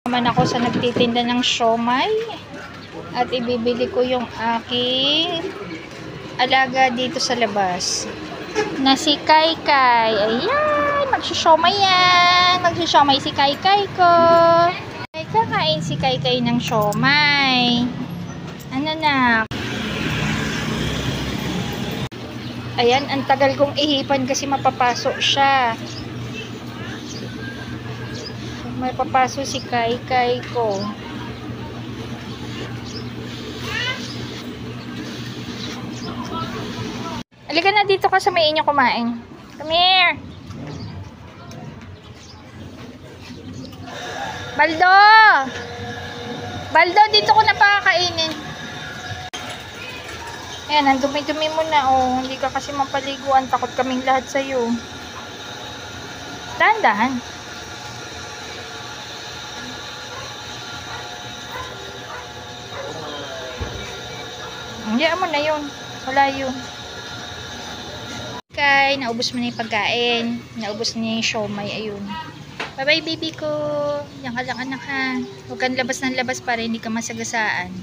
Naman ako sa nagtitinda ng siomay at ibibili ko yung aking alaga dito sa labas na si Kaikai. Ayan, magsusiomay yan. Magsusiomay si Kaikai ko. Ay, kakain si Kaikai ng siomay. Ano na? Ayan, ang tagal kong ihipan kasi mapapasok siya. May papasok si Kaikai ko. Halika na dito ka sa may inyo kumain. Come here. Baldo! Baldo, dito ko na pakakainin. Ayan, ang dumi-dumi mo na. Oh, hindi ka kasi mapaliguan. Takot kaming lahat sa'yo. Dahan-dahan. Hiyaan mo na yun. Wala yun. Okay, naubos mo na yung pagkain. Naubos niya yung siomay. Ayun. Bye-bye, baby ko. Yan ka lang, anak, ha. Huwag kang labas ng labas para hindi ka masagasaan.